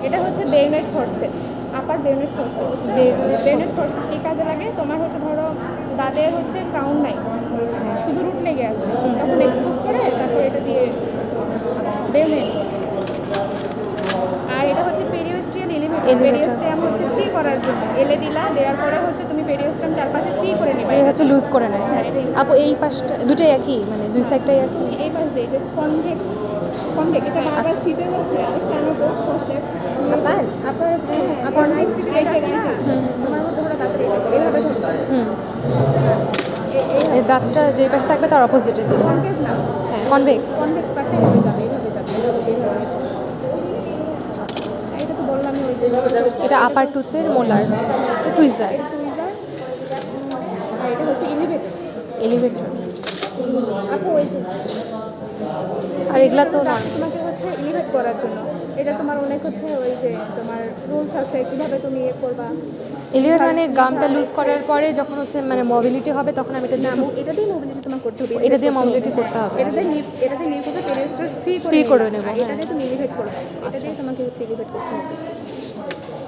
এটা হচ্ছে বেরনেট ফোর্সেপ, আপার বেরনেট forcep. বেরনেট forcep কী কাজে লাগে? তোমার হচ্ছে ধরো দাঁতের হচ্ছে ক্রাউন নাই, শুধু রুট লেগে আছে, তখন এক্সপোজ করে তারপর এটা দিয়ে বেরনেট। আর এটা হচ্ছে পেরিওস্টিয়াম এলিভেটর। পেরিওস্টিয়াম হচ্ছে ফ্রি করার জন্য এলে দিলা, দেওয়ার পরে হচ্ছে তুমি পেরিওস্টিয়াম চারপাশে ফ্রি করে নেবে। এই হচ্ছে লুজ করে নেয়। আপু এই পাশটা দুটোই একই, মানে দুই সাইডটাই একই? এই পাশ দিয়ে যে কনভেক্স, কনভেক্স এটা বারবার ছিটে যাচ্ছে। কেন তো ফোর্সেপ আপনার আপনার নাইট সিটি এটা আছে না, তোমার মধ্যে ধরো দাঁতের এইভাবে ধরতে এই দাঁতটা যে পাশে থাকবে তার অপোজিটে দিবে। কনকেভ না, হ্যাঁ, কনভেক্স। কনভেক্স পার্টটা এইভাবে যাবে, এইভাবে যাবে, এইভাবে। এটা তো বললামই ওই যে এটা আপার টুথের মোলার টুইজার। টুইজার। আর এটা হচ্ছে এলিভেটর। এলিভেটর। আপু ওই যে আর এগুলা তো তোমাকে হচ্ছে এলিভেট করার জন্য এটা তোমার অনেক হচ্ছে ওই যে তোমার রুলস আছে কিভাবে তুমি ইয়ে করবা। এলিভেট মানে গামটা লুজ করার পরে যখন হচ্ছে মানে মোবিলিটি হবে তখন আমি এটা এটা দিয়ে মোবিলিটি তোমার করতে হবে, এটা দিয়ে মোবিলিটি করতে হবে। এটা দিয়ে নিয়ে করতে পেরিস্টার ফ্রি ফ্রি করে নেব। এটা দিয়ে তুমি এলিভেট করবে, এটা দিয়ে তোমাকে হচ্ছে এলিভেট করতে হবে।